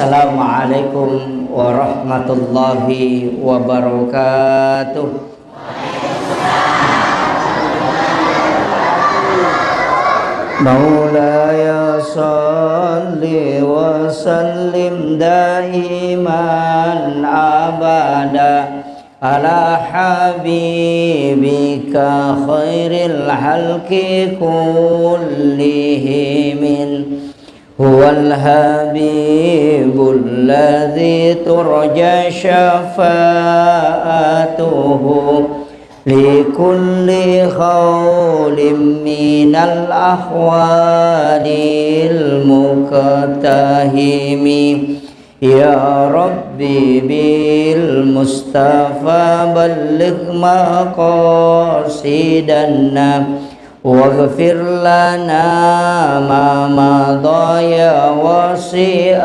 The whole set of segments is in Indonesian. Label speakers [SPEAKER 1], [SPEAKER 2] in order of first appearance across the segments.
[SPEAKER 1] Assalamualaikum warahmatullahi wabarakatuh. Maulaya salli wa sallim daiman abada ala habibika khairil halqi kullihim. Huwal habibul ladzi turja syafa'atuhu likulli khawlim minal ahwadil muqtahimi. Ya Rabbi bil Mustafa balligh maqasidana waghfir lana ma madha ya wasi'al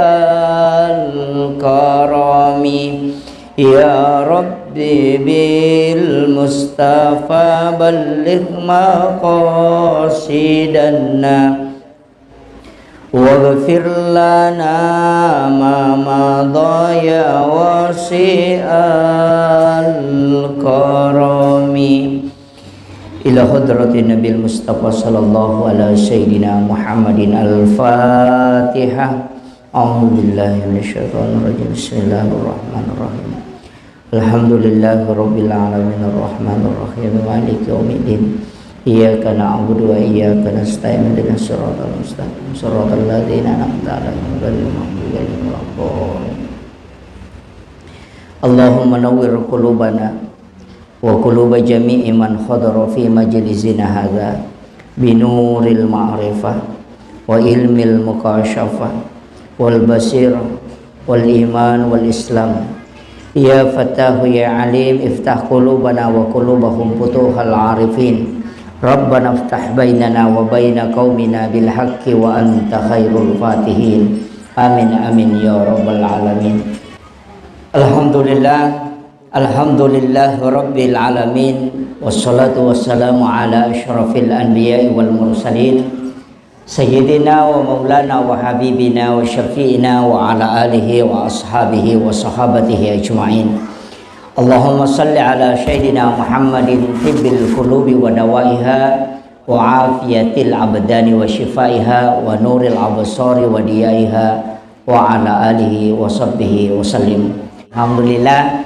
[SPEAKER 1] karami. Ya Rabbi bil Mustafa balligh maqasidana waghfir lana ma madha ya wasi'al karami. Ila hadratin Nabil Mustafa sallallahu ala sayyidina Muhammadin al-Fatihah. A'udzu billahi minasyaitonir rajim. Bismillahirrahmanirrahim. Alhamdulillahi rabbil alamin arrahmanir rahim maliki yaumiddin. Iyyaka na'budu wa iyyaka nasta'in ihdinas siratal mustaqim siratal ladzina an'amta 'alaihim ghairil maghdubi 'alaihim waladdallin. Allahumma nawwir qulubana wa quluba jami'i man khadara fi majlisina hadza binuril ma'rifah wa ilmil mukashafah wal basirah wal iman wal islam. Ya Fattahu ya Alim iftah qulubana wa qulubahum futuhal arifin. Rabbana iftah bainana wa baina qaumina bil haqqi wa anta khairul fatihin. Amin amin ya rabbal alamin. Alhamdulillah, alhamdulillah rabbil alamin, wassalatu wassalamu ala asyrafil anbiya'i wal mursalin sayyidina wa maulana wa habibina wa syafi'ina wa ala alihi wa ashabihi wa sahabatihi ajma'in. Allahumma salli ala sayyidina Muhammadin tibbil qulubi wa dawaiha wa afiyatil abdani wa shifaiha wa nuril absari wa diyaiha wa ala alihi wa sahbihi wa sallim. Alhamdulillah,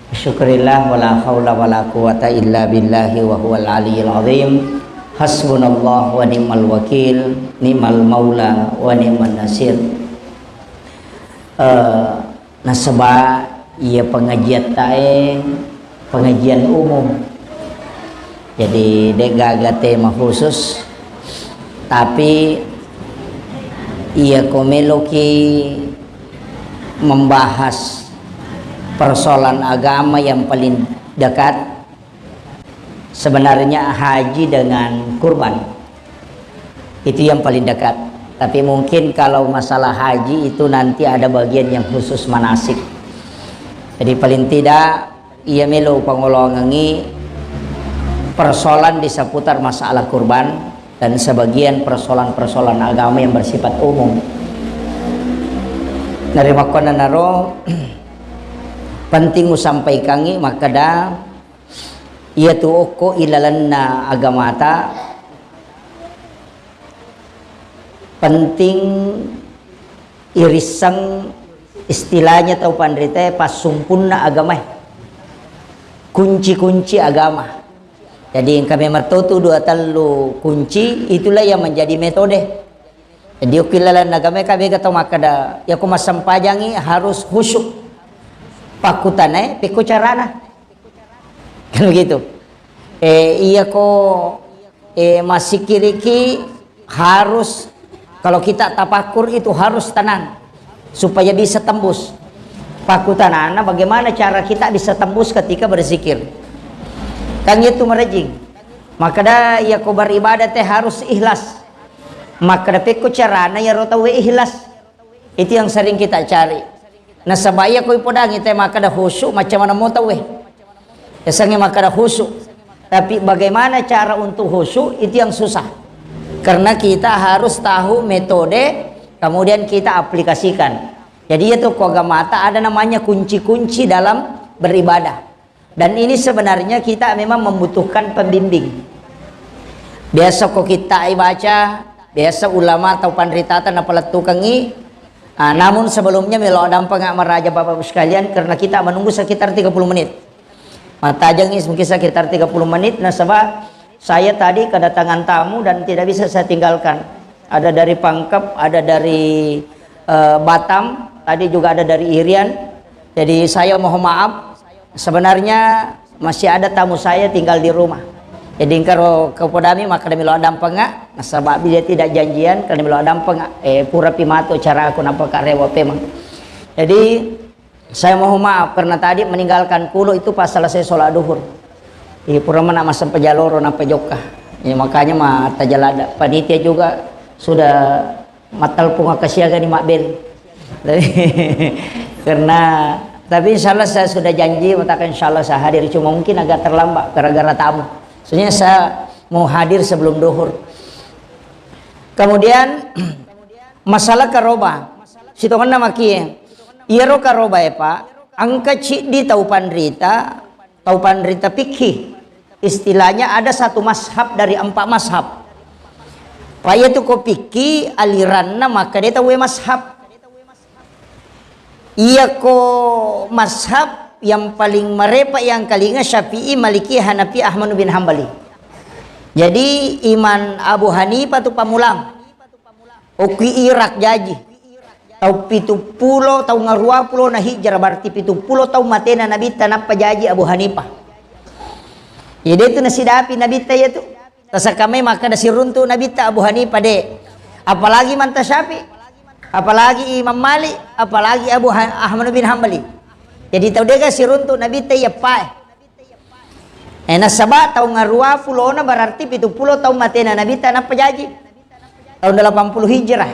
[SPEAKER 1] syukurillah, wala haula wala quwata illa billahi wa huwal aliyyil azim. Hasbunallah wa ni'mal wakil, ni'mal maula wa ni'man nasir. Nasaba ia pengajian tae pengajian umum. Jadi dega tema khusus, tapi ia komeloki membahas persoalan agama yang paling dekat. Sebenarnya haji dengan kurban itu yang paling dekat, tapi mungkin kalau masalah haji itu nanti ada bagian yang khusus manasik. Jadi paling tidak ia melo pangolongangi persoalan di seputar masalah kurban dan sebagian persoalan-persoalan agama yang bersifat umum. Dari makona naro penting usampaikangi maka dah ia tu oko ilalanna agamata penting irisang istilahnya tau pandrite pas sumpunna agama, kunci-kunci agama. Jadi yang kami mertotu dua telu kunci itulah yang menjadi metode. Jadi ukilalan agama kami kata makada ya ku masampajangi harus khusyuk pakutane piku carana kan begitu. Iya ko masih kiriki harus kalau kita tapakur itu harus tenang supaya bisa tembus pakutanana. Bagaimana cara kita bisa tembus ketika berzikir kan itu merejing. Maka dah ya ko beribadah teh harus ikhlas. Maka dah piku carana ya rotawe ikhlas. Itu yang sering kita cari. Nah sabaya ko ipodangi teh maka dah khusyuk macam mana mau tahu Esangnya maka dah khusyuk. Tapi bagaimana cara untuk khusyuk itu yang susah. Karena kita harus tahu metode, kemudian kita aplikasikan. Jadi itu kogamata ada namanya kunci-kunci dalam beribadah. Dan ini sebenarnya kita memang membutuhkan pembimbing. Biasa kok kita baca, biasa ulama atau pandritatan apalah tukangi. Namun sebelumnya melo dampang meraja Bapak Ibu sekalian, karena kita menunggu sekitar 30 menit. Matajang mungkin sekitar 30 menit. Nah sebab saya tadi kedatangan tamu dan tidak bisa saya tinggalkan. Ada dari Pangkep, ada dari Batam, tadi juga ada dari Irian. Jadi saya mohon maaf, sebenarnya masih ada tamu saya tinggal di rumah. Jadi kalau kepodami maka demi lo adam pengak, nasabab dia tidak janjian karena demi lo adam pengak, pura pimato cara aku nampak rewa pemang. Jadi saya mohon maaf karena tadi meninggalkan kulo itu pas selesai sholat duhur. Di pura mana masam pejaloro nampak joka. Ya, makanya mata jalada. Panitia juga sudah matal punga kasiaga di makbel. Karena tapi insyaallah saya sudah janji mengatakan insyaallah saya hadir, cuma mungkin agak terlambat gara-gara tamu. Soalnya saya mau hadir sebelum duhur. Kemudian masalah karoba. Situ kan nama kie. Iro karoba ya Pak. Angka cik di tau pandrita fikih. Istilahnya ada satu mazhab dari 4 mazhab. Pak itu ko fikih aliranna maka dia tahu mazhab. Iya ko mazhab yang paling merepa yang kalinga Syafi'i, Maliki, Hanafi, Ahmad bin Hambali. Jadi iman Abu Hanifah tu pamulang. Oki Irak jaji. Tau 70 tau ngarua pulo na hijrah berarti 70 tau matena Nabi tanap pajaji Abu Hanifah. Jadi itu nasi dapi Nabi ta itu. Tasa kami maka nasi runtu Nabi ta Abu Hanifah de. Apalagi manta Syafi'i, apalagi Imam Malik, apalagi Ahmad bin Hambali. Jadi tahu dia si runtuh Nabi teh ya pak. Nasabah tahu ngarua pulona berarti 70 tahun matena Nabi tanah pejaji. Tahun 80 hijrah.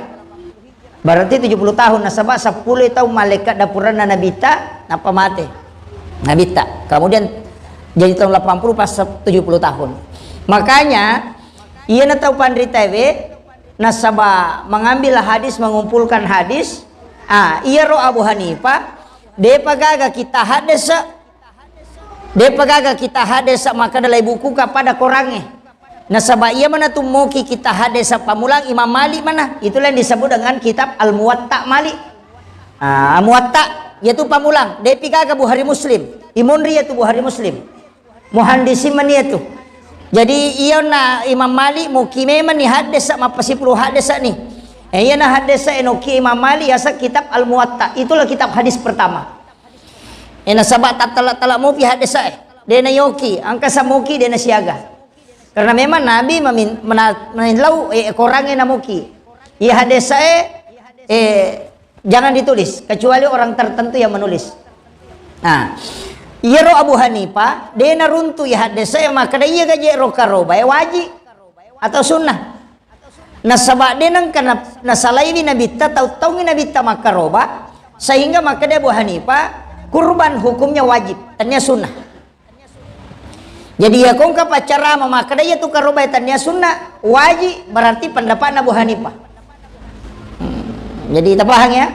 [SPEAKER 1] Berarti 70 tahun nasabah 10 tahun malaikat dapurana Nabi ta napa mate. Nabi ta. Kemudian jadi tahun 80 pas 70 tahun. Makanya ia na tahu pandri TV nasabah mengambil hadis, mengumpulkan hadis. Ia ro Abu Hanifah Depa gaga kita hadesa maka dalai buku kepada korangnya. Nasabah ia mana tumuki kita hadesa pamulang Imam Malik mana? Itulah yang disebut dengan kitab Al-Muwatta Malik. Muwatta yaitu pamulang. Depi gaga Bukhari Muslim. Imunri yaitu Bukhari Muslim. Muhandisi man yaitu. Jadi ia na Imam Malik mukime man ni hadesa mapasipuluh hadesa nih. Iya nah hadisa enoki Imam Malik asa kitab Al-Muwatta. Itulah kitab hadis pertama. Sahabat tak mau pi hadisa dena yoki angka samuki dena siaga. Karena memang Nabi menau korangnya namuki. Iya hadisa jangan ditulis kecuali orang tertentu yang menulis. Nah, iya ro Abu Hanifah dena runtu ya hadisa maka dia gaje ro karoba wajib atau sunnah. Nasabah denang karena nasalaini Nabi ta tahu Nabi ta makaroba sehingga maka dia Abu Hanifah kurban hukumnya wajib tanya sunnah. Jadi ya kong kapacara maka dia tu karoba tanya sunnah wajib berarti pendapat Abu Hanifah. Jadi kita paham ya.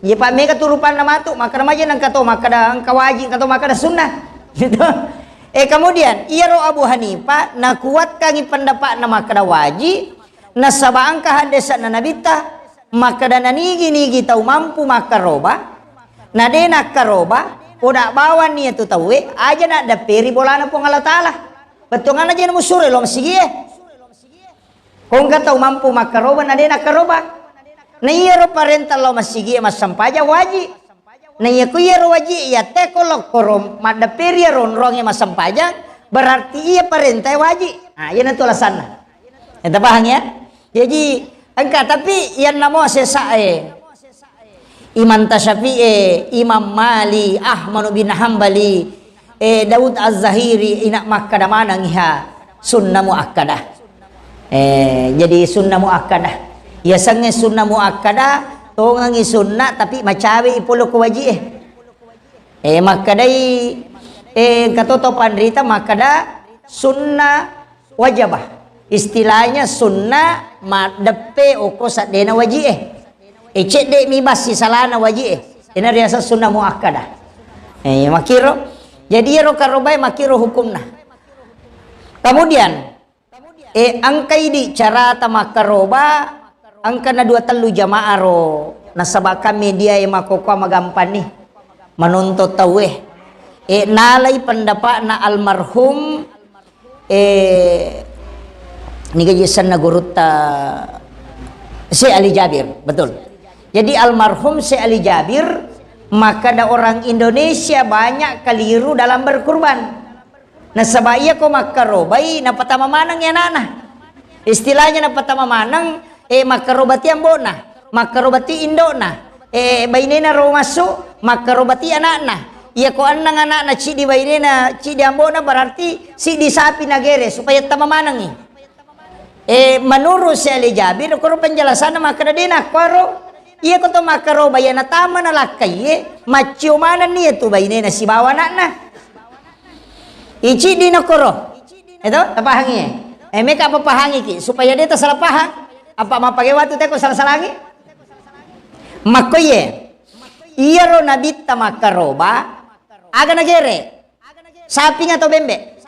[SPEAKER 1] Ya Pak mereka turupan nama tu maka nama aja nang kato maka dah angka wajib kato maka dah sunnah. Gitu. Kemudian iya ro Abu Hanifah nak kuatkan pendapat nama kada wajib. Nasabah angka hadesa na nabita maka dana nigi tahu mampu maka roba na dena karoba udah bawa nih itu tahu aja nak ada peri bolana pun Allah Taala betungan aja na musure lo masih kong ka tahu mampu maka roba na dena karoba na iya ro parental lo masih mas sampaja wajib na iya ku iya ro wajib ya te kolok korom mada peri ron rongnya mas sampaja berarti iya parentah wajib. Nah iya nanti alasannya kita paham ya. Jadi engkau tapi yang nama sesae Imam Syafi'i, Imam Malik, Ahmad bin Hambali, Daud Az-Zahiri inak makkada mana ngiha sunnah muakkadah. Jadi sunnah muakkadah. Ya sange sunnah muakkadah to ngangi sunnah tapi macawi ipolo ko wajib. Makkadai katoto pandrita makkada sunnah wajibah. Istilahnya sunnah madepe oko sadena wajib. cek dek mibas si salana wajib ina riasa sunnah muakkadah makiro jadi ro karobai makiro hukumna. Kemudian angkai di cara tamakaroba angka na 2 jamaah ro nasabaka media yang makoko magampan nih menuntut taweh nalai pendapat na almarhum ni gajisan na guruta si Ali Jabir, betul. Jadi almarhum si Ali Jabir, maka ada orang Indonesia banyak keliru dalam berkurban. Nah sebaya ko makarobai na patama manang ya nana. Istilahnya na patama manang makarobati ambona, makarobati indona. Bainena ro masuk, makarobati anakna. Iya ko anang anak ci di bainena, ci di ambona berarti si di sapi nagere supaya tama manang ni. Menurut si Ali Jabir, kuro penjelasan maka dina kuro iya ko to makaro bayana tama na lakay macio mana niya to bainena si bawa na ichi dina kuro ito tapahangi meka papahangi ki supaya dia salah pahang apa mapagewatu te ko salah-salangi makoye iya ro nabita makaroba aga nagere sapi nga to bembe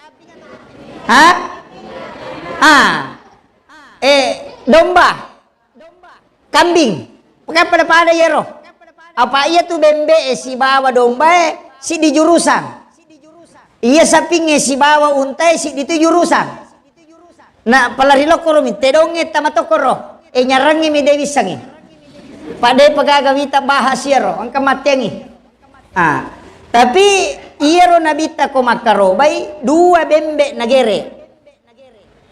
[SPEAKER 1] domba kambing pakai pada yero apa iya tuh bembe si bawa domba si di jurusan iya sapi si bawa untai si di tu jurusan nah palarilo koro mi tedonge tamatokoro nyarangi mi dewi sangi pada pagagawita bahas yero ang kamatengi tapi iya ro nabita ko makarobai 2 bembe nagere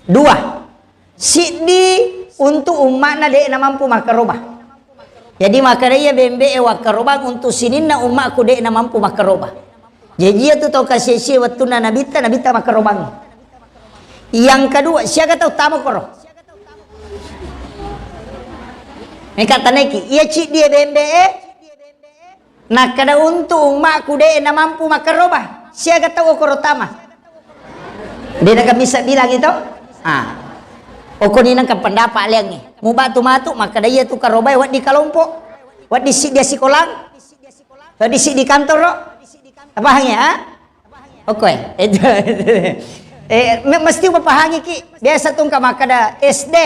[SPEAKER 1] 2 Sidi untuk umat na dek na mampu makarobah. Jadi makaraya bembe wakarobah untuk sinin na umat ku dek na mampu makarobah. Jadi itu tau kasih waktu na nabita makarobah. Yang kedua siapa tahu tamu koro. Mereka taneki ia cik dia bembe nak kada untuk umat ku dek na mampu makarobah. Siapa tahu koro tama. Dia nak bisa bilang itu. Okoni nang pendapat liang ni. Mubatu matu maka dia tu karobai wat di kelompok. Wat di dia sikolang. Wat di di kantor ro. Apa hanya Oke. Mesti papahangi ki. Biasa tung ka makada SD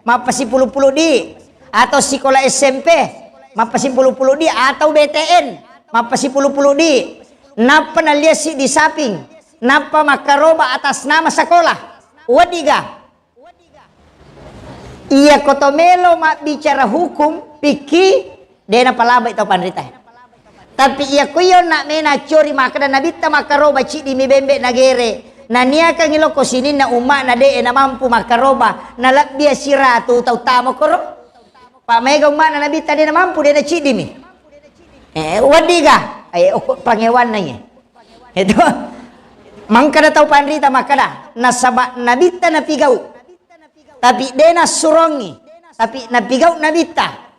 [SPEAKER 1] mapasi puluh-puluh di atau sekolah SMP mapasi puluh-puluh di atau BTN mapasi puluh-puluh di. Napa nalia si di saping. Napa makaroba atas nama sekolah. Wadiga. Iya kotomelo mak bicara hukum piki dena palaba itu panrita. Tapi iya kuyo nak mena curi maka dan nabita makaroba ci di mibembe nagere. Na niya kang iloko sinin na uma na de na mampu makaroba na labia siratu tau tamo koro. Pa mega uma na nabita de na mampu de na ci di mi. Wadiga ay pangewan na niya. Ito mangkada tau panrita makada nasaba nabita na pigau. Tapi dia nasurongi, tapi nabigau nabita,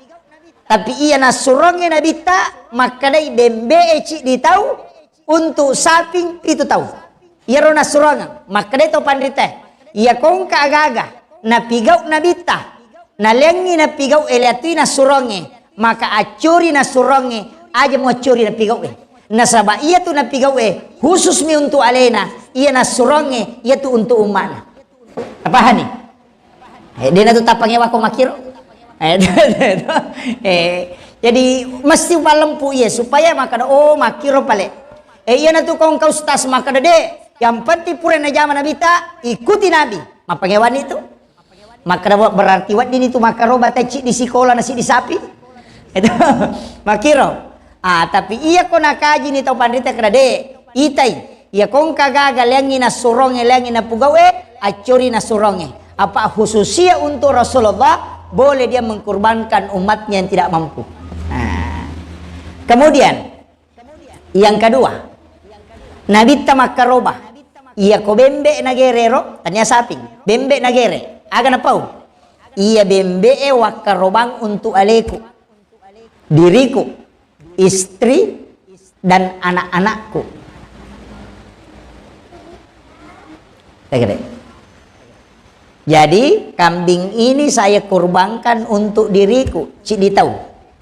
[SPEAKER 1] tapi ia nasurongi nabita, maka dia bembe eci ditau untuk saping itu tahu. Ia ro nasurongan, maka dia tahu pandrita. Ia kong kaagaga, nabigau nabita, nalengi nabigau eliatui nasurongi, maka acuri nasurongi, aja mau acuri nabigau Nasaba ia tu nabigau khusus mi untuk alena, ia nasurongi, ia tu untuk umana. Apa hani? Dia na tu tapangnya wako makiro. Jadi mesti palempu ya supaya makada makiro pale. Iya na tu kau ustaz makada de. Yang penting pura na zaman nabita ikuti nabi. Mapangewan itu. Makada berarti wad ini tu makaro bataci di sekolah nasi di sapi. Itu makiro. Tapi iya ko nakaji ni tau pandita kada de. Itai. Iya kong kagagal yang ina suronge yang ina pugawe acuri na suronge. Apa khususnya untuk Rasulullah boleh dia mengkorbankan umatnya yang tidak mampu. Kemudian yang kedua Nabi tamakaroba ia ko bembe nagerero tanya saping bembe nagere aga napau ia bembe wakarobang untuk aleku diriku istri dan anak-anakku. Jadi kambing ini saya kurbankan untuk diriku. Cik tahu.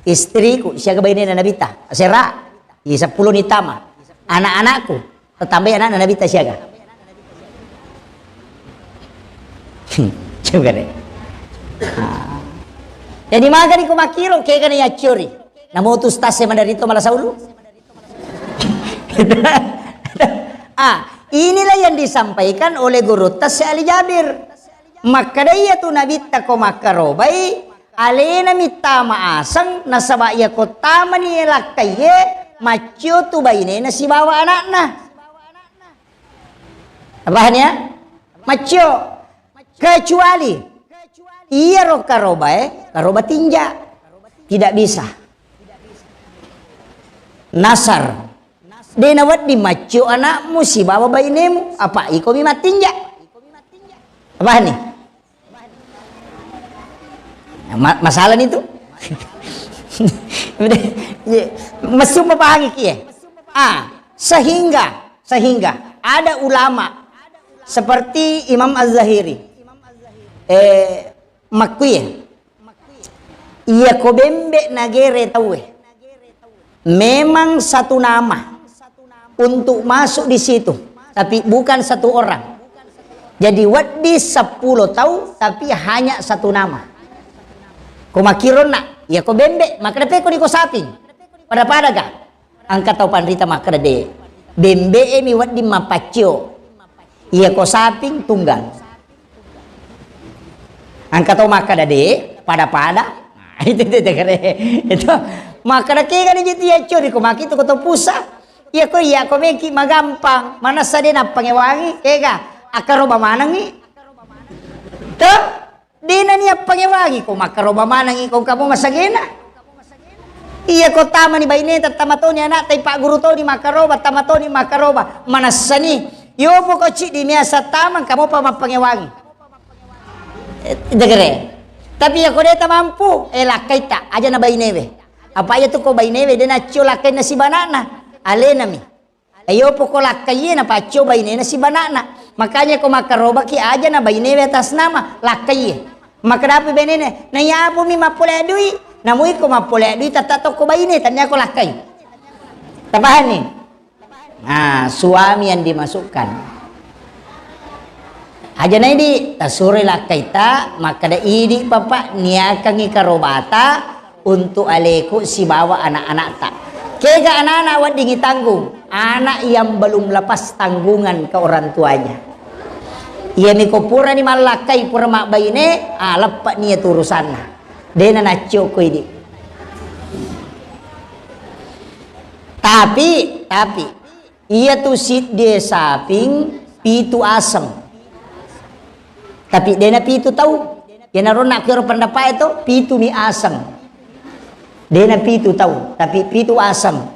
[SPEAKER 1] istriku siaga bayi na nabita sera i 10 ni tama anak-anakku tambah anak na nabita siaga coba deh. Jadi magari ko makiro kaya ka niya churi namutus tas man dito malasaulu. Inilah yang disampaikan oleh guru tas Ali Jabir. Maka daya tu nabita ko makarobai alena mita maasang nasabaya ko tama ni lakaye macho tu baine na si bawa anakna. Abahannya macho kecuali iya ro karoba tinja tidak bisa nasar denawat di macho anakmu si bawa bainemu apa iko mi matinja apa nih masalah itu mesum memahami kia sehingga ada ulama seperti Imam Az-Zahiri makuye iya kobembe nagere tawe memang satu nama untuk masuk di situ tapi bukan satu orang. Jadi wadi 10 tahu tapi hanya satu nama. Ko makiron na ya ko bembe makrepe ko di ko saping pada ga angka tau panrita makrede bembe mi wadi mapaccio iya ko saping tunggal angka tau makadade pada itu kare itu makrake kan jadi ya curi ko makito ko to pusa iya ko meki magampang mana sade na pangewangi kega akaroba manangi to di na niya pangewangi ko makaroba manangi kung kamu masagena iya ko tama ni baineta tamato ni anak tay pak guru to ni makaroba tamato ni makaroba manasani yopo ko ci di niya sa tamang kamu pa mapangewangi degere tapi ya ko deta mampu lakay ta aja na baineve apa ya to ko baineve de na cio lakay na si banana alena mi ayo po ko lakay na pa cio baine na si banana makanya ko makaroba ki aja na baineve atas nama lakay maka dapat benene na yapo mi mapole dui namui ko mapole dui tatato ko baine tanya ko lakay tabahan ni suami yang dimasukkan aja na idi tasuri lakay ta maka da idi papa niakang ikarobata untuk aleku si bawa anak-anak tak kega anak-anak wadingi tanggung anak yang belum lepas tanggungan ke orang tuanya iya ni ko pura ni malakai pura mak baine lepak ni urusanna dena nacho ko ini tapi iya tu sit dia saping pitu asam tapi dena pitu tahu ya narona kira pendapat itu pitu mi asam dena pitu tahu tapi pitu asam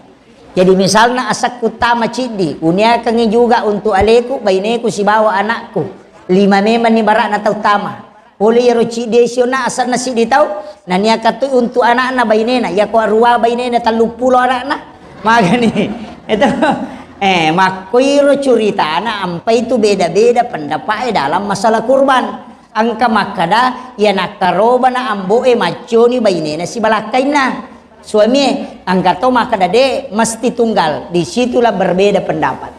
[SPEAKER 1] jadi misalnya asak utama cidi unia kangi juga untuk aleku baineku si bawa anakku 5 meman ni barak na tahu tama oleh ya roci desio na asal nasi di tahu na niya katu untuk anak na bainena ya ko arua bainena 30 anak na magani itu makuiro curita na ampai itu beda-beda pendapat dalam masalah kurban angka makada ya nakaroba na amboe macho ni bainena si balakay na suami angka to makada de mesti tunggal disitulah berbeda pendapat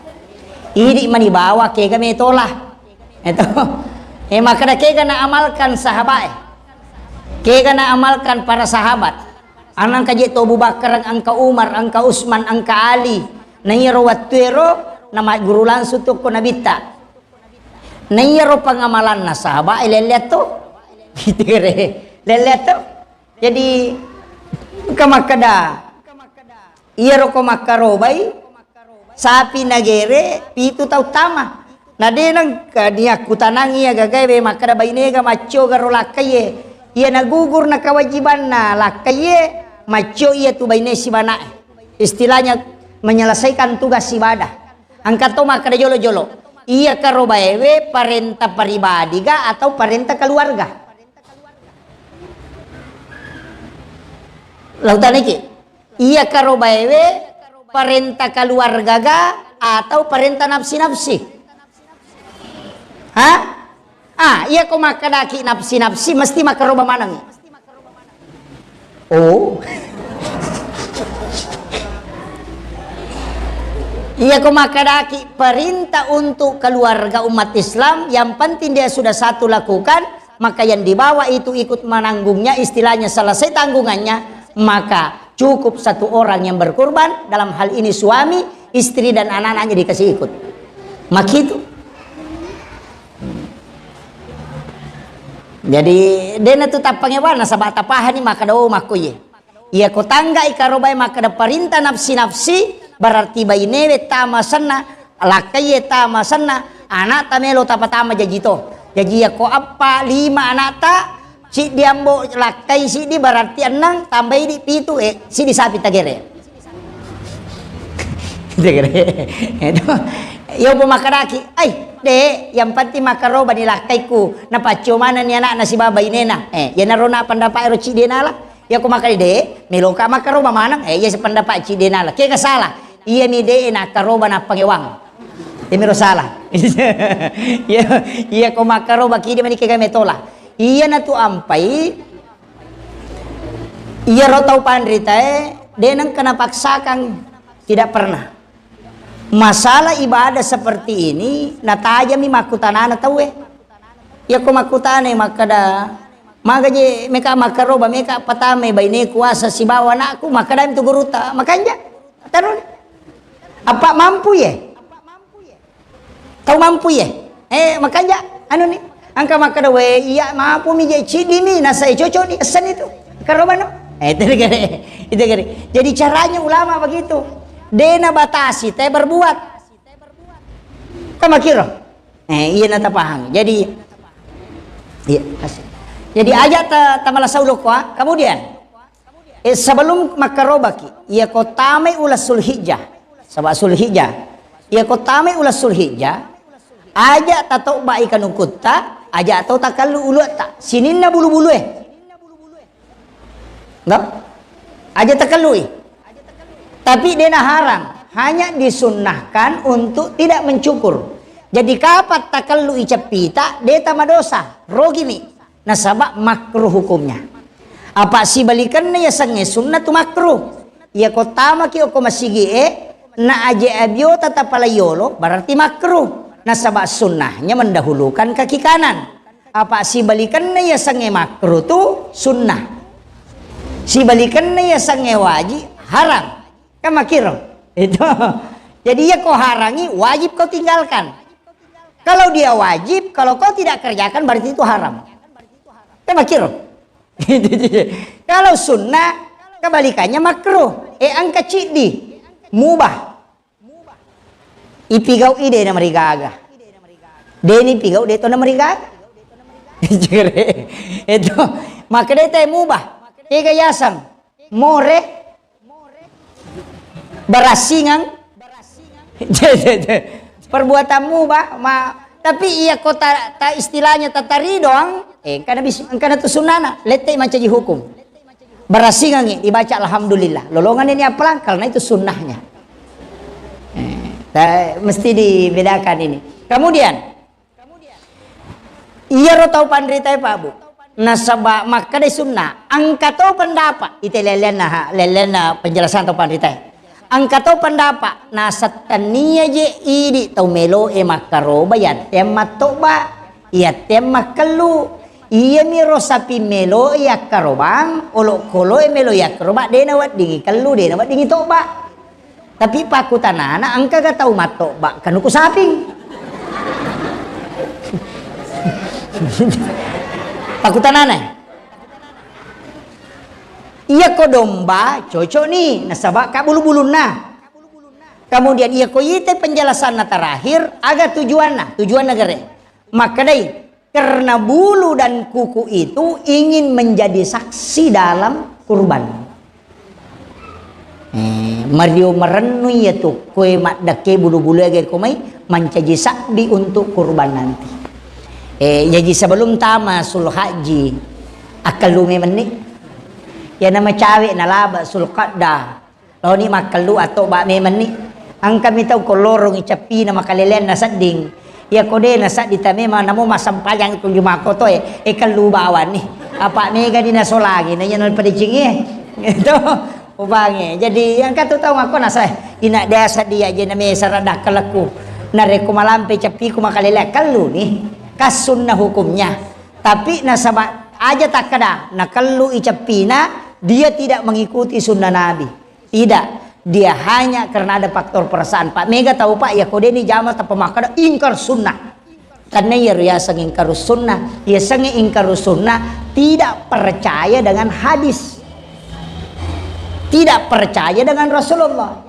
[SPEAKER 1] ini manibawa kega metolah itu makada kega na amalkan sahabat kega na amalkan para sahabat anang kaje to Abu Bakar angka Umar angka Utsman angka Ali nayro watero nama guru langsung to ko nabita nayro pangamalan na sahabat lelet to gitu lelet to jadi kamakada iya ro ko makarobai sapi nagere pitu tau tama na denang kadiya kutanangi ya gagay makada bainega macho garo lakaye iya nagugur na kewajiban na lakaye macho iya tu baine si bana istilahnya menyelesaikan tugas ibadah angkat to makada jolo-jolo iya karobaewe parenta pribadi ga atau parenta keluarga lautan iki iya karobaewe parenta keluarga ga atau parenta nafsi-nafsi iya ko makadaki nafsi-nafsi mesti makaroba manang oh Iya ko makadaki perintah untuk keluarga umat Islam, yang penting dia sudah satu lakukan, maka yang dibawa itu ikut menanggungnya, istilahnya selesai tanggungannya, maka cukup satu orang yang berkorban, dalam hal ini suami, istri dan anak-anaknya dikasih ikut. Maka itu. Jadi dena tu tapangnya wana sabak tapahani maka do makuye. Ia ko tangga ikarobai maka da perintah nafsi berarti bayi newe tama sana lakai tama sana anak tamelo tapatama jajito. Jadi ya ko apa 5 anak ta si diambo lakai si di berarti 6 tambah di pitu si di sapi tagere. Tagere. Itu yo pemakadaki de yang penting makaroba ni lakaiku na pacho mana ni anak na si baba inena ya narona pendapat ero cidena lah ya ko makali de meloka makaroba manang ya si pendapat cidena lah kaya salah iya mi de na karoba na pangewang mero salah iya ko makaroba kidi mani kaya metola iya na tu ampai iya rotau pandrita de nang kena paksakan tidak pernah. Masalah ibadah seperti ini nataja mi makutanana tahu ya ko makutana makada magaje meka makaroba meka patame baine kuasa si bawa anakku makada itu guruta makanya taruh apa mampu ya tahu mampu ya makanya anu nih angka makada we iya mampu mi je cidi mi nasa cocok di asan itu karoba no itu gere jadi caranya ulama begitu. Dena batasi teh berbuat kamakiro iya nata pahang jadi iya kasih jadi aja tamala sauluk kemudian sebelum makarobaki ia kotame ulas sulhijjah sabak sulhijjah ia kotame ulas sulhijjah aja tato ba ikan ukutta aja atau takallu ulut tak sininna bulu-bulu enggak aja takallu tapi dena haram hanya disunnahkan untuk tidak mencukur. Jadi kapat takallu icapita deta madosa rogimi nasabak makruh hukumnya. Apa si balikannya ya sange sunnah tu makruh. Ya kotama ki oko masigi na aje abio tata palayolo berarti makruh. Nasabak sunnahnya mendahulukan kaki kanan. Apa si balikannya ya sange makruh tu sunnah. Si balikannya ya sange wajib haram. Kan makiro itu jadi ya kau harangi wajib kau tinggalkan kalau dia wajib kalau kau tidak kerjakan berarti itu haram kan makiro kalau sunnah kebalikannya makruh angka cidi mubah ipigau ide na marigaga deni pigau deto na marigaga itu maka deta mubah yasan more barasingan perbuatanmu tapi iya kota ta istilahnya tatari doang karena itu sunana lete macam hukum barasingan dibaca alhamdulillah lolongan ini apalah karena itu sunnahnya mesti dibedakan ini kemudian iya rotau pandrita Pak Bu nasabak maka de sunnah angkato pendapat itu lelena penjelasan atau pandrita angkato pendapat nasatania je idi tau melo makaroba ya tema toba ya tema kelu iya mi rosapi melo ya karobang olo kolo melo ya karoba dena wat dingi kelu dena wat dingi toba tapi pakutanana angka ga tau matoba kanuku saping pakutanana iya ko domba cocok nih nasabak kak bulu-bulu nah kemudian iya ko ite penjelasan terakhir agak tujuan negara maka dai karena bulu dan kuku itu ingin menjadi saksi dalam kurban Mario merenui ya tuh kue mak dake bulu-bulu agar komai mencaji sakdi untuk kurban nanti jadi sebelum tama sul haji akal lume menik ya nama cawe na laba sulqada law ni makalu atau ba meman ni ang kami tahu ko lorong icapi na makalelen na sading ya kode na sa ditame namo masampayang itong lima ko to kalu bawan ni apa mega di na solagi na yan padicing ito ubangi jadi ang katutaw ako nasa ina dasa dia aja na may sarada kalaku nare kumalampe capi kumakalila kallu nih kasunna hukumnya. Tapi nasaba aja takada nakallu icapina dia tidak mengikuti sunnah Nabi. Tidak, dia hanya karena ada faktor perasaan. Pak Mega tahu Pak ya kode ini jamaah tak pemakada ingkar sunnah. Karena ya sang ingkar sunnah, ya sang ingkar sunnah tidak percaya dengan hadis. Tidak percaya dengan Rasulullah.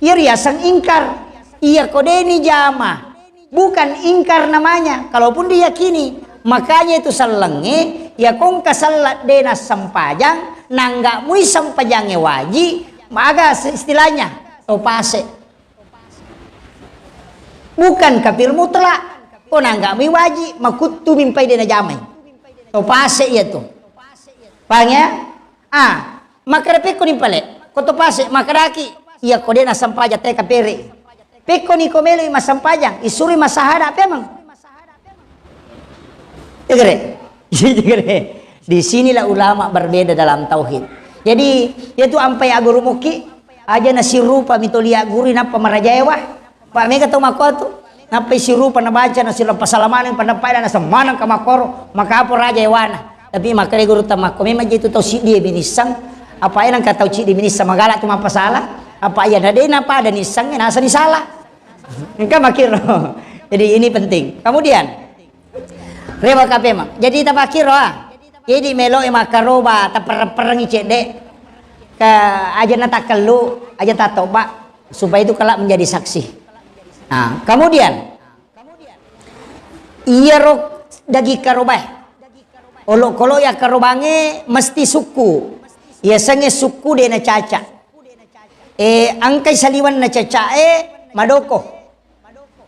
[SPEAKER 1] Ya sang ingkar. Iya kode ini jamaah. Bukan ingkar namanya. Kalaupun diyakini, makanya itu selenge ya kong kasalat dena sampajang nangga mui sampajangnya waji maga istilahnya topase. Bukan kafir mutlak. Kok nangga mui waji makutu mimpai dena jamai. Topase ya tuh. Paham ya? Maka repeko ni pale. Ko topase makaraki iya kode na sampaja te kapere. Peko ni komelo masampajang isuri masahada apa emang? Di sinilah ulama berbeda dalam tauhid. Jadi itu ampai aguru muki aja nasi rupa mitolia guru napa marajaewa. Pak Mega tahu makotu. Napa si rupa na baca nasi lepas salaman pada pada na semanang kamakoro maka apa raja ewana. Tapi maka guru tamako memang itu tahu si dia binisang apa yang kata tahu si dia binisang magala tu apa salah. Apa ya ada napa ada nisangnya nasa ni salah. Engkau makir. Jadi ini penting. Kemudian rewa kape mang. Jadi tak makir Jadi melo makaroba tak perang cedek ke aja nata kelu aja tak toba supaya itu kelak menjadi saksi. Nah, kemudian iya rok dagi karobah. Olo kolo ya karobange mesti suku. Ya sange suku dia na caca. Angkai saliwan na caca madoko.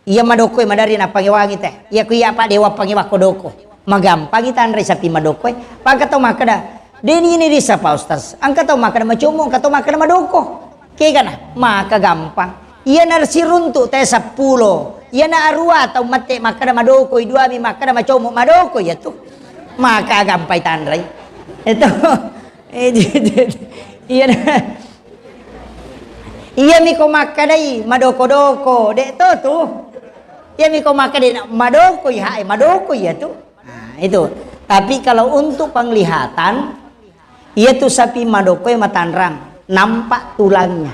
[SPEAKER 1] Iya madoko madari na pangiwangi teh. Iya kuya apa dewa pangiwa kodoko. Magampang kita andrei sapi madoko. Pagka tau makada. Deni ini risa pa ustaz. Angka tau makada macumong, angka tau makada madoko. Kaya kana maka gampang. Iya na siruntu teh 10. Iya na arua tau mate makada madoko. Idua mi makada macumong madoko ya tuh. Maka gampang tandrai. Itu. Iya na. Iya mi ko makadai madoko-doko. Dek tuh. Iya mi ko makadai madoko ya, madoko ya tuh. Nah, itu. Tapi kalau untuk penglihatan, iya tuh sapi madoko yang matanrang, nampak tulangnya.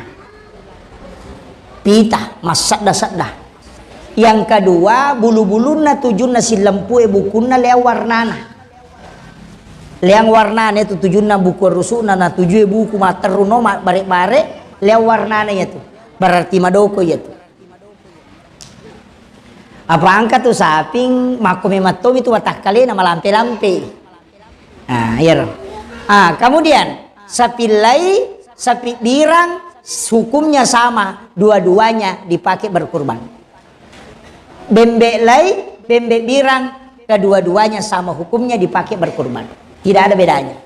[SPEAKER 1] Pita, masada-sada. Yang kedua, bulu-buluna tujunna silampu bukuna lea warnana. Leang warnana itu tujunna buku rusuna na tujuh buku materuno bare-bare. Lea warnanya itu berarti madoko ya tuh. Apa angkat tuh saping makome matom itu watak kali nama lampe-lampe. Nah, iya. Kemudian sapi lai, sapi birang hukumnya sama, dua-duanya dipakai berkurban. Bembek lai, bembek birang kedua-duanya sama hukumnya dipakai berkurban. Tidak ada bedanya.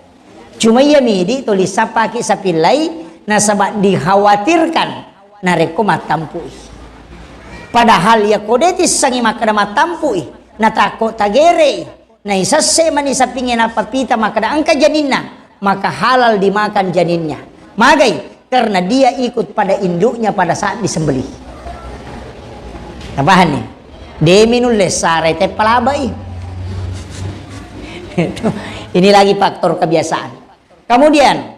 [SPEAKER 1] Cuma ya midi tulis pakai sapi lai nasabak dikhawatirkan nareko matampui. Padahal ya kodetis sangi makada matampui natako tagere na isase manisa pingin apa pita makada angka janinna maka halal dimakan janinnya. Magai karena dia ikut pada induknya pada saat disembelih. Tabahan nih. Deminul lesare te palabai. Ini lagi faktor kebiasaan. Kemudian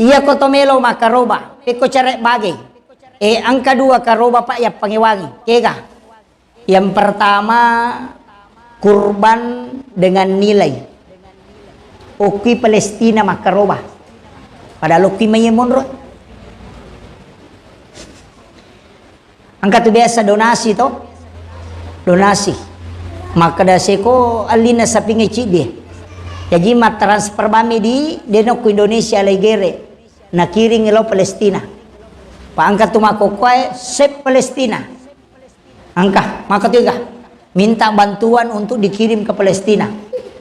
[SPEAKER 1] iya kotomelo makaroba, peko cerek bagi. Angka 2 karoba pak ya pangiwangi. Kega. Yang pertama kurban dengan nilai. Oki Palestina makaroba. Padahal oki mayemonro. Angka tu biasa donasi to. Donasi. Maka daseko alina sa pingici dia. Jadi mat transfer bami di denok ke Indonesia legere nakiring ilo Palestina. Paangkat tumakokoy sep Palestina. Angka maka tiga minta bantuan untuk dikirim ke Palestina.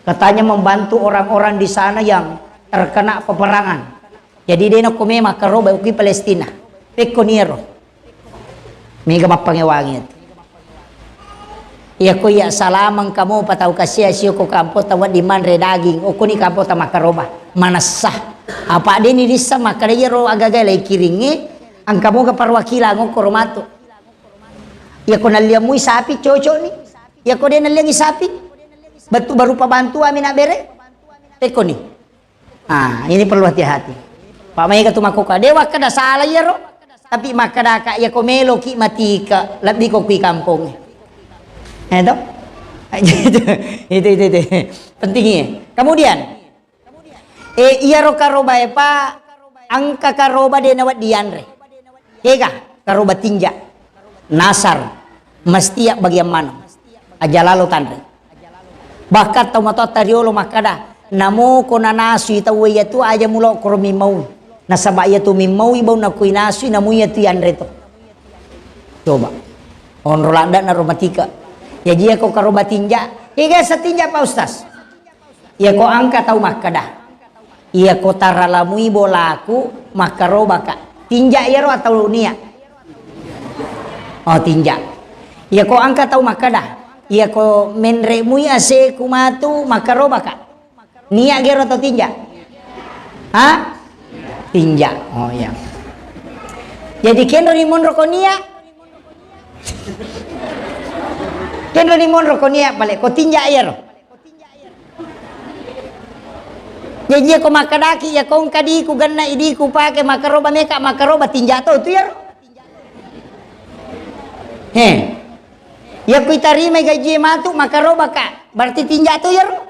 [SPEAKER 1] Katanya membantu orang-orang di sana yang terkena peperangan. Jadi denok kome makaro bagi Palestina. Pekoniero. Mega mapangewangit. Ya ko ya salamang kamu patau kasih asio ko kampo tawa di man redaging o kuni kampo ta makaroba manasah apa de ni risa makarayero agaga lay kiringi ang kamu ka perwakilan ngo koromato. Ya ko naliamui sapi cocok nih. Ya ko dia naliangi sapi. Batu baru pabantu amin abere. Teko nih. Ah, ini perlu hati-hati. Pak mai ka tumakuka dewa kada salah ya ro. Tapi makada ka ya ko melo ki mati ka lebih ko kui kampung. Itu pentingnya. Kemudian iya ro karoba pa angka karoba de nawat dianre. Ega karoba tinja nasar mestia bagian mana aja lalu tanre. Bahkan tau mato tariolo makada namo ko nanasu itawe ya tu aja mulo ko mimau. Nasaba ya tu mimau ibau na kuinasu namu ya tu yanre to. Coba. On rolanda na romatika. Ya dia kau karoba tinja, iya setinja Pak Ustaz. Iya kau angka tahu makada. Iya kau taralamui bolaku makaroba kak. Tinja ya ro atau nia? Oh tinja. Iya kau angka tahu makada. Iya kau menremui ase kumatu makaroba kak. Nia gero atau tinja? Hah? Tinja. Oh ya. Jadi kenro di monro kau nia? Kenro ni monro ko niya balik ko tinja ya ro. Jadi ko makadaki ya kong kadi ku ganna idi ku pake makaroba meka makaroba tinja to tu ya ro. Ya ku tarima gaji matu makaroba ka berarti tinja to ya ro.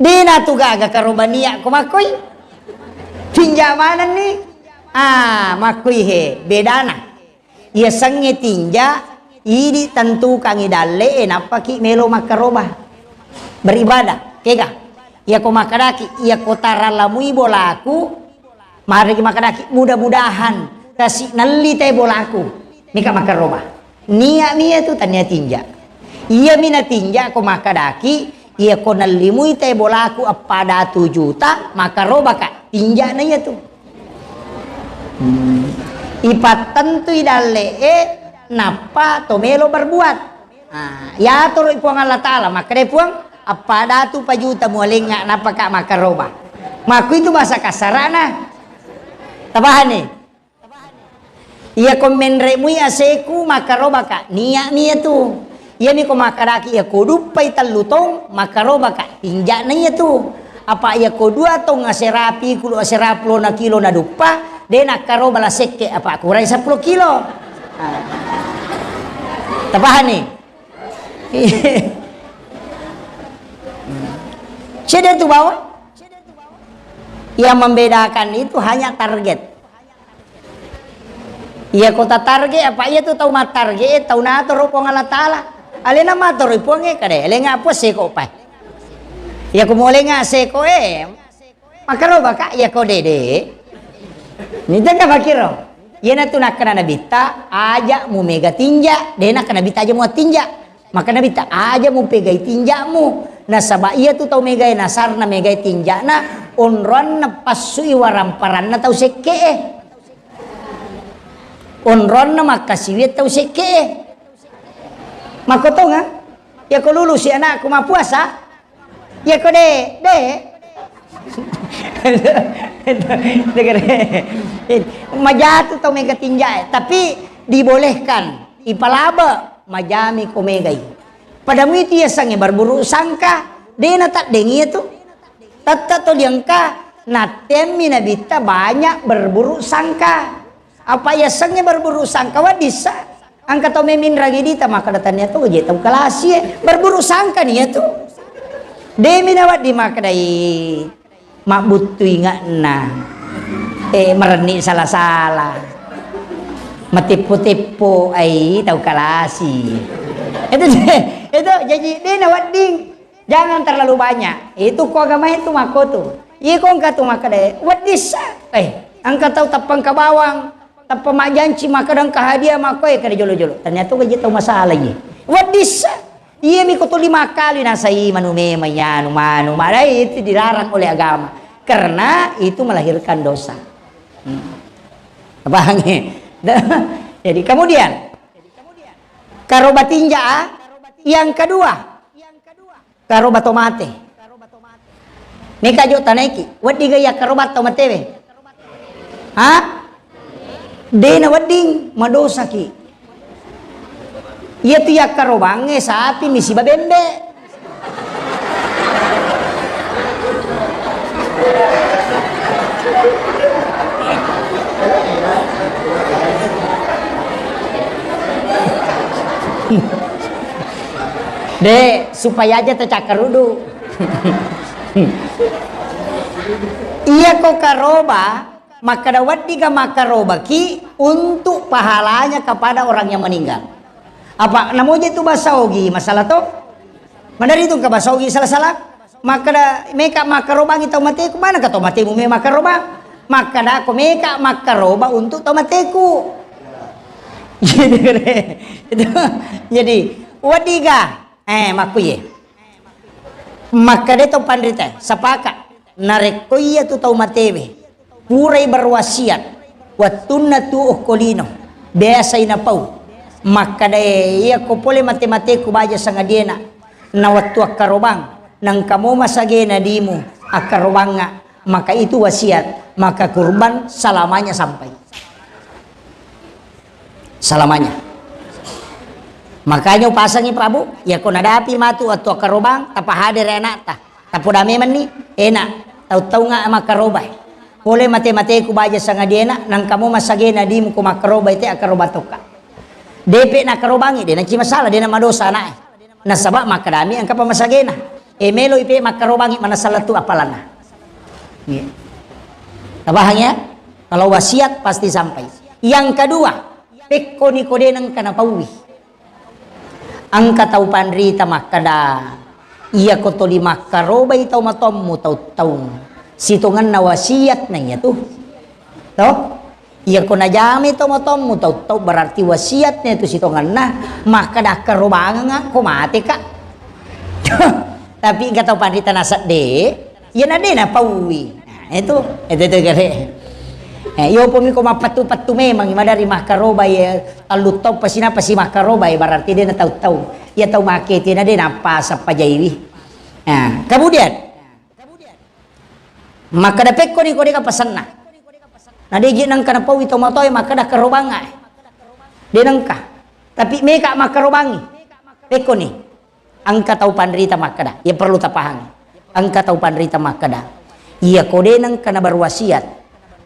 [SPEAKER 1] Dina tu gaga karoba niya ko makoy. Tinja mana nih? Ah makoy he bedana. Ya sange tinja ini tentu kangi dalle napa ki melo makaroba beribadah kega ya ko makadaki ya ko taralamui bolaku mari makadaki mudah-mudahan kasih nalli teh bolaku mika makaroba nia tu tanya tinja iya mina tinja ko makadaki iya ko nallimui teh bolaku pada 7 juta makaroba ka tinja na ya tu ipat tentu dalle napa tomelo berbuat ya toro ipuang Allah Ta'ala maka dia puang apa datu pajuta mualinga napa kak makaroba maku itu bahasa kasarana tabahan nih iya komen remui aseku makaroba kak niya tu iya mi ko makaraki iya ko dupai talutong makaroba kak tinja na iya tu apa iya ko 2 tong aserapi kulo aseraplo na kilo na dupa de nakaroba la sekke apa kurai 10 kilo tabahan nih. Cede tu bawah. Yang membedakan itu hanya target. Iya kota target apa iya tu tahu mat target tahu na to ropong Allah Ta'ala. Alena ma to riponge kade lenga apa seko pai. Ya ko molenga seko maka ro baka ya ko dede. Ni tanga bakiro. Yena tu nak kena nabita aja mu mega tinja dena kena bita aja mu tinja maka nabita aja mu pegai tinjamu nasaba iya tu tau megai nasar na megai tinja na onron na pasui waramparan na tau seke onron na makasiwit tau seke makoto nga ya ko lulus si anak ko mapuasa ya ko de majatu tau mega tinja tapi dibolehkan ipalaba majami ko megai padamu itu ya sange berburu sangka dena tak dengi itu tata to diangka natem minabita banyak berburu sangka apa ya sange berburu sangka wadisa angka to memin ragi dita maka datanya to je tau kalasi berburu sangka nih itu demi nawat di makadai mak butuh ingat nah mereni salah-salah matipu-tipu tahu kalasi itu jadi dia nawat ding jangan terlalu banyak itu kok agama itu mako tuh iya kok engkau tuh maka deh wadisa angkat tahu tapang ke bawang tapang mak janci maka dan hadiah mako kada jolo-jolo ternyata gaji tahu masalah lagi wadisa iya mi kutu 5 kali nasai manume mayanu manu itu dilarang oleh agama karena itu melahirkan dosa. Paham ya? Jadi kemudian karoba tinja yang kedua karoba tomate. Nika jo taneki wadi gaya karoba tomate. Hah? Dena wading madosa ki. Iya tu ya karobange sapi misi babembe. De supaya aja tercakar dulu. Iya kok karoba maka dawat diga makaroba ki untuk pahalanya kepada orang yang meninggal. Apa namanya itu basaogi masalah to? Mandari itu ke basaogi salah-salah. Maka da meka makaroba itu mate ku mana ka to mate mu me makaroba? Maka da aku meka makaroba untuk to mateku. Jadi wadiga makuye. Maka de to pandrita sepakat nareko iya tu tau matewe. Purai berwasiat watunna tu ukolino biasa ina pau maka daya iya ko pole mate-mate ku baja sangadena na watu akarobang nang kamu masagena dimu akarobanga maka itu wasiat maka kurban selamanya sampai selamanya. Makanya pasangi Prabu ya ko nadapi matu watu akarobang tapahadir enak ta tapodame man ni enak tahu-tahu nga makarobay. Boleh mate-mate ku baja sangadena nang kamu masagena di mu ku makaroba ite akarobatoka. DP na karobangi de nanti masalah de na madosa na. Nasaba makadami ang kapamasagena. Melo ipe makarobangi manasala tu apalana. Nggih. Tabahnya kalau wasiat pasti sampai. Yang kedua, pekko ni kode nang kana pawi. Ang katau pandrita makada. Iya ko to di makaroba itaw matom mu taw situngan na wasiat na niya tu. Toh? Iya ko na jami to motom mo to berarti wasiat niya tu situngan na maka dah karubangan nga kumate ka. Tapi enggak tahu pandita nasat de, yan na din na pauwi. Itu gare. Yo pumi ko mapatu-patu memang madari makarobay alutaw pasina pasi makarobay berarti dia na tahu-tahu. Ya tahu makete na din apa sa pajaywi. Kemudian maka dapet ko ni ka pasan na digit nang kanapaw ito matoy maka da karubanga dinang ka tapi meka makarubangi peko ni ang kataw panrita makada ya perlu tapahan ang kataw panrita makada iya kode nang kana berwasiat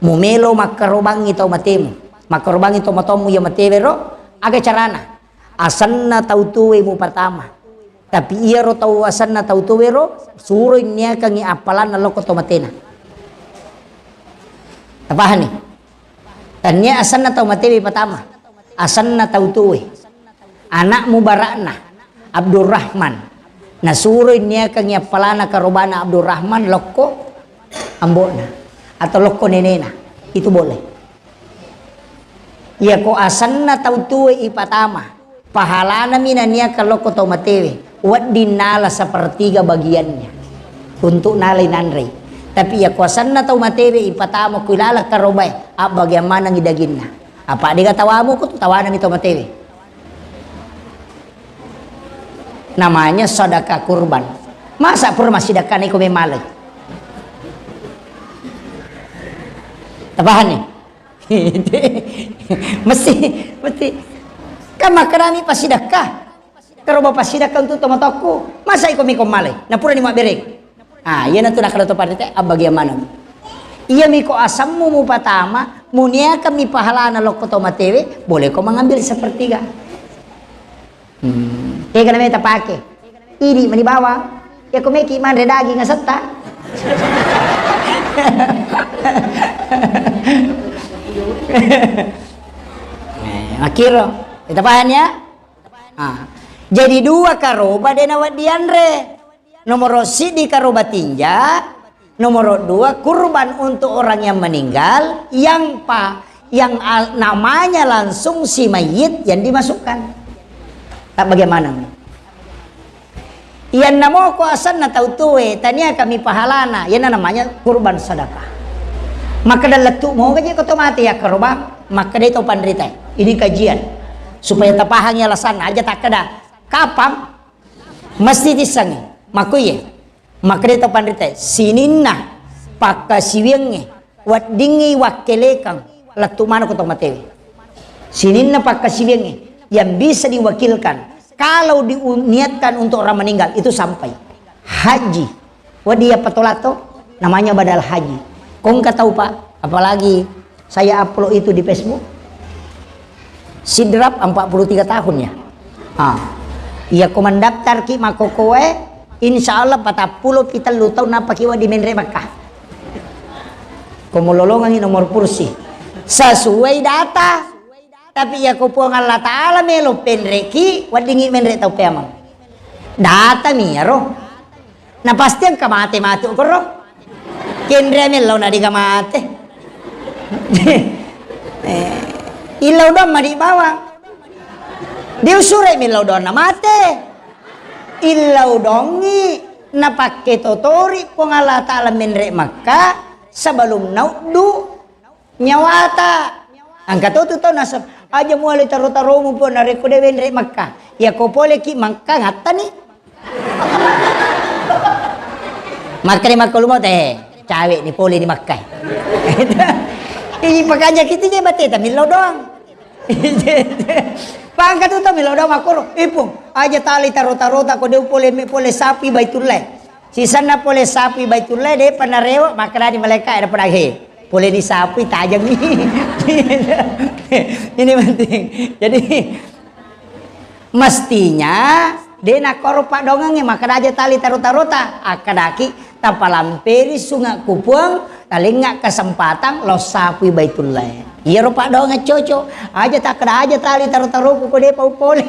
[SPEAKER 1] mumelo makarubangi ito matemu makarubangi ito matomu ya matevero aga carana asan na tautuwe mo pertama tapi iya ro tau asan na tautuwe ro suroy niya kang iapalan na loko to matena. Tapahan nih. Tanya asan na tau matewi pertama. Asan na tau tuwe. Anak mubarakna Abdurrahman. Nasuroy niya kang yapalana karobana Abdurrahman loko ambona atau loko nenena. Itu boleh. Ya ko asan na tau tuwe ipatama. Pahalana mina niya ka loko tau matewi. Wat dinala sepertiga bagiannya. Untuk nalay nanray. Tapi ya kuasan na tau matewe ipatama kuilala karobay bagaimana ngidagin na apa dia tawamu ko tawanan ito matewe namanya sedekah kurban masa pur masih sedekah ni ko memalay tabahan nih mesti kan makarami pasidakah karoba pasidakah untuk tomatoku masa iko malay na pura ni maberek. Iya na tu nak kalato parite bagaimana? Iya miko asammu mu patama, munia kami pahala na loko to matewe, boleh kau mengambil sepertiga. Kaya ka na may tapake. Ini manibawa, ya kau meki man redagi nga sata. Akiro, itapahan ya? Jadi dua karoba de nawat dianre. Nomor sidi karoba tinja, nomor dua kurban untuk orang yang meninggal yang namanya langsung si mayit yang dimasukkan. Tak bagaimana? Yang namo ko asan na tau tuwe tania kami pahalana, yan namanya kurban sedekah. Maka dalam tu mau kaji otomatis ya karoba, maka dia itu pandrita. Ini kajian supaya tapahangnya lasan aja tak kada kapam mesti disangi. Makuye makre to pandrita sininna pakka siwenge wat dingi wakelekang latu mana ko tong matewi. Sinin na pagkasibiang yang bisa diwakilkan kalau diniatkan untuk orang meninggal itu sampai haji. Wadia patolato namanya badal haji. Kong tahu Pak, apalagi saya upload itu di Facebook. Sidrap 43 tahun ya. Ia komandaptar ki makokoe insyaallah 40 kita lu tahu napa kiwa di menre Makkah. Komololongan nomor kursi. Sesuai data. Tapi ya ko po Allah Ta'ala melo penreki wadingi menre tau peamang. Data miro. Na pasti ang kamate-mate ko ro. Kenre melo na di kamate. Ilaw dong madi bawang. Diusure milaw doon na mate. Ilaw dongi na paketotori kung Allah Ta'ala menre Makkah sa balum naudu nyawata. Ang katututo nasa aja mo ali taro-taro mo po na rekode menre Makkah. Ya ko pole ki Makkah ngata ni. Maka ni makulumot cawe ni pole di Makkah. Ini pagkanya kita dia bateta milaw doang. Pangkat itu milaw doang makuro. Ipung aja tali tarota-rota ko dia pole sapi baitullah. Sisa na pole sapi baitullah dia panarewa maka di mereka ada perahe. Pole di sapi tajam nih. Ini penting. Jadi mestinya dia nak korup pak dongangnya maka aja tali tarota-rota akadaki tapalamperi sungai kupuang kalingak kesempatan lo sapi baitullah. Iya rupa dong cocok aja tak kena aja tali taruh-taruh ko de pau pole.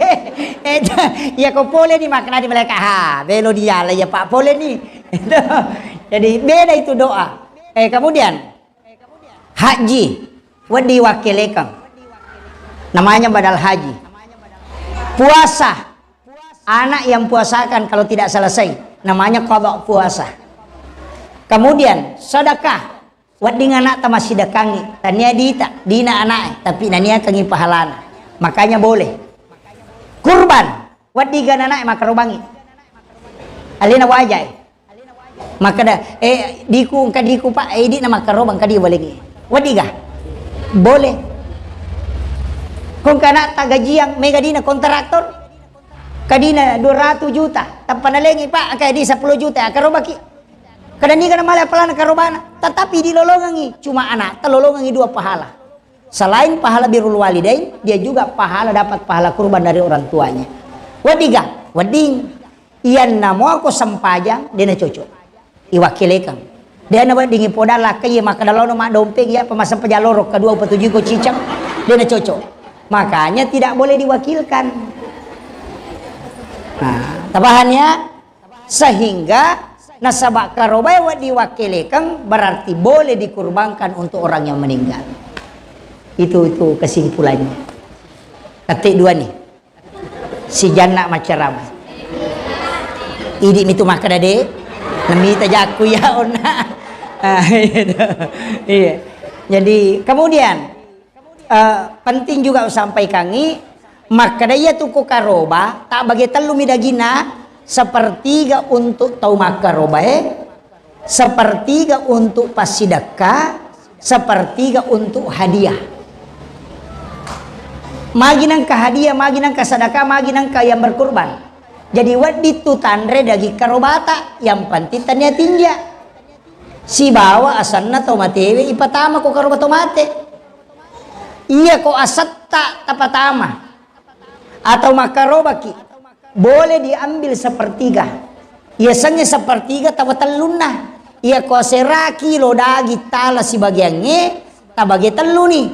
[SPEAKER 1] Ya ko pole ni makna di mereka belo dia lah ya Pak pole nih. Jadi beda itu doa. Kemudian haji wadi wakilekang namanya badal haji. Puasa anak yang puasakan kalau tidak selesai namanya qada puasa. Kemudian sedekah wadi anak masih dakangi tania dina anak tapi nania kangi pahalana makanya boleh. Kurban wadi anak maka robangi alina wajai maka dah diku Pak di nama karobang kadi boleh wadi gah boleh. Kung kana tagajiang mega dina kontraktor kadina 200 juta tapanalengi Pak kayak di 10 juta karobaki kadang ni kana malah pelana karobana tetapi dilolongangi cuma anak telolongangi 2 pahala. Selain pahala birrul walidain dia juga pahala dapat pahala kurban dari orang tuanya. Wadiga wading iyan namo ako sampajang dia na cocok iwakilekan dia na wadingi podala kaya maka dalaw na madompeng ya pemasang pajalorok kedua petujuh ko cicang dia na cocok makanya tidak boleh diwakilkan. Nah tabahannya sehingga nasabak karobai wa diwakilkan berarti boleh dikurbankan untuk orang yang meninggal. Itu kesimpulannya. Ketik 2 nih. Si jana macarama. Idi mitu maka dade. Nami tajaku ya ona. Iya. Jadi kemudian penting juga sampaikangi maka daya tuku karoba tak bagi telu midagina sepertiga untuk taumak karobae, sepertiga untuk pasidaka, sepertiga untuk hadiah. Maginang ka hadiah, maginang ka sadaka, maginang ka yang berkurban. Jadi wadi tu tanre dagi karobata yang pantitannya tinja. Si bawa asanna tomatewe ipatama ko karoba tomate. Iya ko asatta tapatama. Atau makarobaki. Boleh diambil sepertiga. Biasanya sepertiga tawatalunna. Ia kosera kilo dagi tala si bagiannya tabagi telu nih.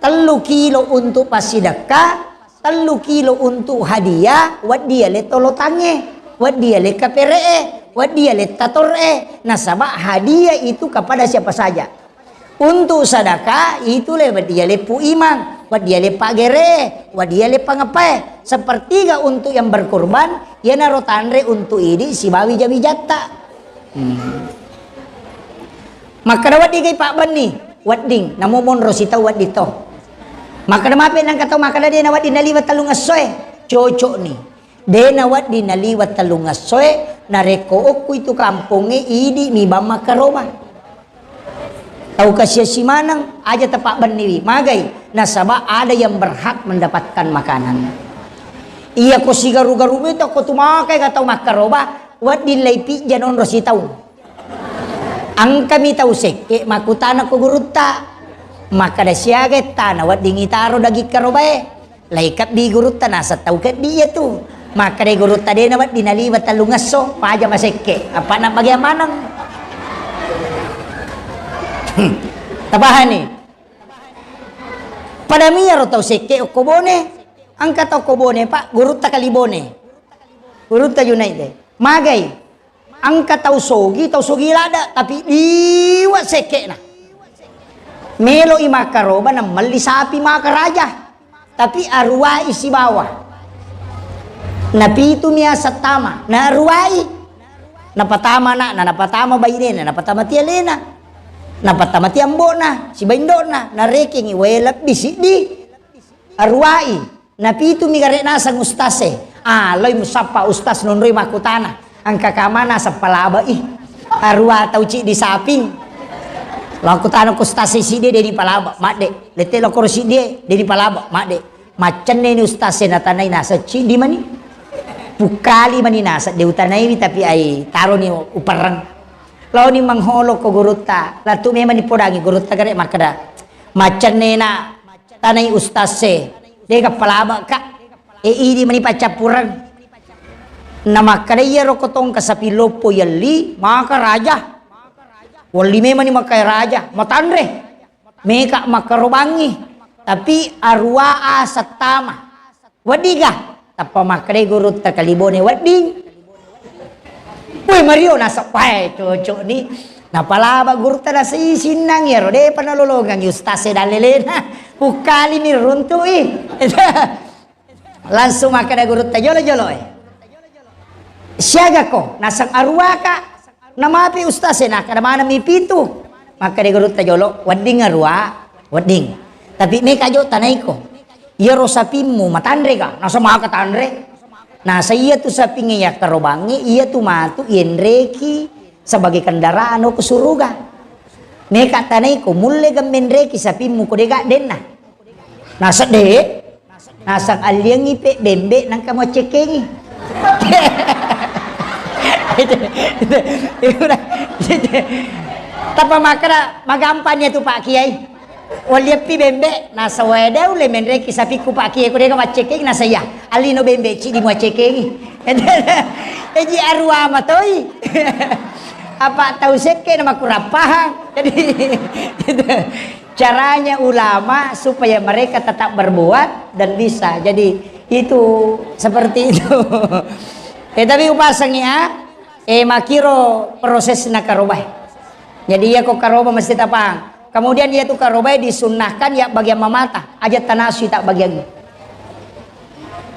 [SPEAKER 1] 3 kilo untuk pasidaka, 3 kilo untuk hadiah, wad dia le tolotange, wad dia le kaperee, wad dia le tatore. Nasabak hadiah itu kepada siapa saja. Untuk sedekah itu le wad dia le pu imang, wad dia le pagere, wad dia le pangapai. Sepertiga untuk yang berkurban, ya naro tanre untuk ini si bawi jawi jatta. Maka wad digai Pak Bani, wadding, namo mon rosita wad dito. Maka namapin ang kataw maka dia nawat dinaliwat talungasoy cocok nih dia nawat dinaliwat talungasoy nareko ko itu kampunge idi mi bama karoba Tahu kasih si manang aja tepak beniwi magai nasabah ada yang berhak mendapatkan makanan. Iya ko si garu-garu itu ko tumakai katau makaroba wat dilaipi janon rosi tahu. Ang kami tahu seke makutana ko gurutta maka da siaga tanah wat dingitaro dagi karobae laikap di gurutta nasa tahu kat dia tu maka de gurutta de na wat dinaliwat talungaso paja maseke apa na bagaimana tabahan ni pada miyaro tahu seke okobone ang kataw kobone pa gurutta kalibone gurutta United magai ang kataw sogi lada tapi iwa seke na melo imakaroba na malisapi makaraja tapi arwai si bawah napitu niya sa tama na arwai napatama na napatama bayine na napatama ti Elena napatama ti ambo na si baindo na nareking iwelap bisi di arwai napitu mi gare na sang ustase aloy musapa ustas nonroy makutana ang kakamana sa palaba arwa tau ci di saping laku tanah ko stasi si dia di palaba makde lete lo kursi dia di palaba makde macam ni ustase na tanay nasa ci di mani pukali mani nasa de utanay tapi ay taro ni uparang law ni mangholo ko gurutta latu me mani podangi gurutta gare makada macam ni na tanay ustase de ka palaba ka idi mani pacapurang na makadaya ro kotong kasapilopo yali maka raja wali memang ni makai raja matandre meka makarobangi tapi arwa asatama wadiga tapa makre gurut takalibone wading woi Mario nasa pai cocok ni napalaba gurut na sa isinang yero de panalologang ustase dalelena ukali ni runtu langsung makada gurut jolo-jolo siaga ko nasang arwa ka namapi ustase na kada mana mi pintu maka de gurut tajolo wading arwa wading tapi me kajo tanay ko iya ro sapimmu matandre ka nasa maka tandre nasa iya tu sapingi ya karobangi iya tu matu yenreki sebagai kendaraan ko suruga me ka tanay ko mulle gammenreki sapimmu ko de ga denna nasa de nasang alyang ipe bembe nang kamo cekengi tapa makara magampannya tu Pak Kiai waliapi bembe nasa weda ule menre kisapi ku Pak Kiai ko de ka cekeng nasa ya alino bembe ci di mo cekeng eji arwa matoi apa tahu seke nama kurapahang jadi caranya ulama supaya mereka tetap berbuat dan bisa jadi itu seperti itu tapi upasangnya makiro proses na karobah. Jadi ya kok karobah mesti tapang. Kemudian dia tuh karobah disunnahkan ya bagian mamata, aja tanasui tak bagian.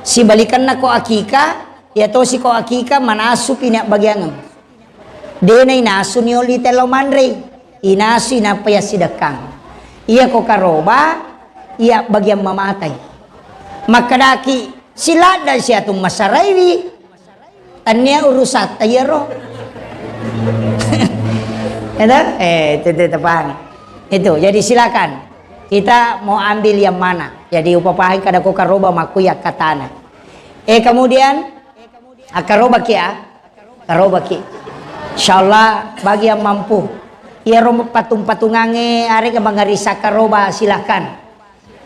[SPEAKER 1] Si balikan na ko akika, ya to si ko akika manasu pinak bagian. Dena inasu ni oli telo mandre, inasu inapaya sidakang. Iya ko karobah, iya bagian mamatay. Makadaki silada siya tung masaraywi. Tanya urusat tayaro itu tepang itu jadi silakan kita mau ambil yang mana jadi upapahin kada ko karoba makuya katana kemudian akaroba ki karoba ki insyaallah bagi yang mampu ya rom patung-patungange are ka mangarisa karoba silakan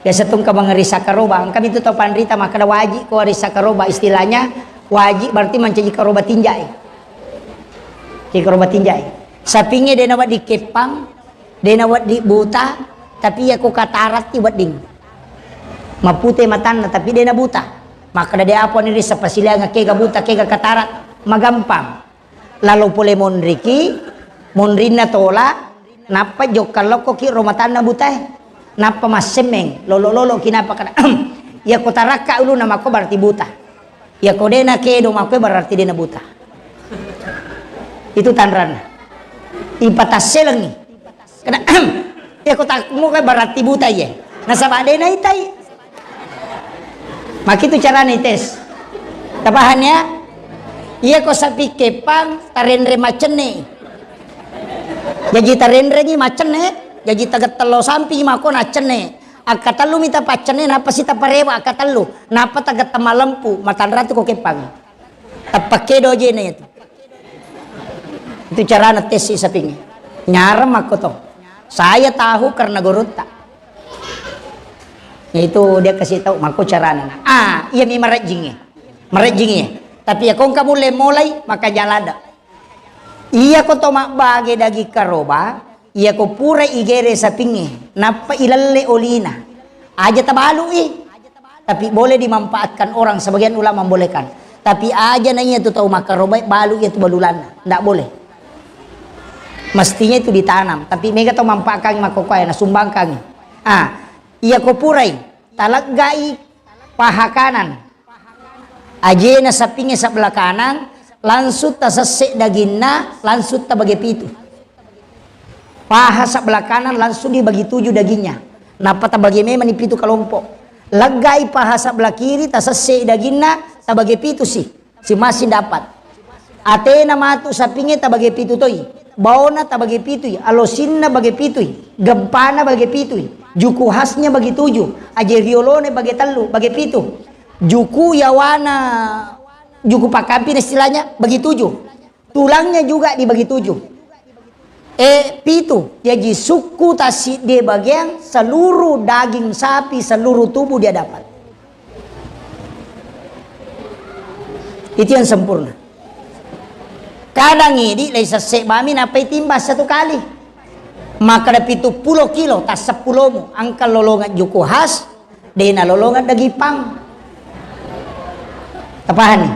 [SPEAKER 1] ya setung ka mangarisa karoba kami itu topan rita maka wajib ko arisa karoba istilahnya wajib berarti mencari karoba tinjai di karoba tinjai sapingnya dia nawat di kepang dia nawat di buta tapi ya ko katarat ti wading mapute matan tapi dia na buta maka dia apa ni sa pasila nga kega buta kega katarat magampang lalu pole monriki monrin na tola napa jok kalau ko ki romatan na buta napa masemeng lolo kinapa kana ya ko taraka ulo nama ko berarti buta ya kode na kedo makwe berarti dia na buta itu tanran ipatase lang ni kana ya ko tak mo kay berarti buta ye nasa bade na itay makitu cara ni tes tabahannya iya ko sapi kepang tarenre macene jadi tarenre ni macene jadi tagat talo samping mako na cene akatalu mita pacene napa sita parewa akatalu napa tagat tamalampu matanra tu ko kepang tapake doje na itu cara na tes saping nyaram ako to saya tahu karena gorota itu dia kasih tahu mako cara na iya mi marajing tapi ya kung kamu mulai maka jalada iya ko to bagi dagi karoba iya ko pura igere sa pingi napa ilalle olina aja tabalu tapi boleh dimanfaatkan orang sebagian ulama membolehkan tapi aja nanya itu tahu makaroba balu itu balulana ndak boleh mestinya itu ditanam tapi mega to manfaatkan makokaya na sumbangkan iya ko purai talaggai paha kanan aja na sa pingi sa belah kanan langsut ta sesek dagingna langsut ta bagi pitu paha sa belah kanan langsung dibagi 7 dagingnya napa ta bagi me manipitu kelompok lagai paha sa belah kiri ta sesek dagingna ta bagi pitu si masih dapat atena matu sa pingi ta bagi pitu toy baona ta bagi pitu alosinna bagi pitu gempana bagi pitu juku khasnya bagi 7 aje riolone bagi 3 bagi pitu juku yawana juku pakampin istilahnya bagi 7 tulangnya juga dibagi 7 pitu jadi suku tasi dia bagian seluruh daging sapi seluruh tubuh dia dapat itu yang sempurna kadang ini laisa sebami napai timbas 1 kali maka ada 70 kilo tas 10 mu angka lolongan juku khas dena lolongan daging pang tapahan nih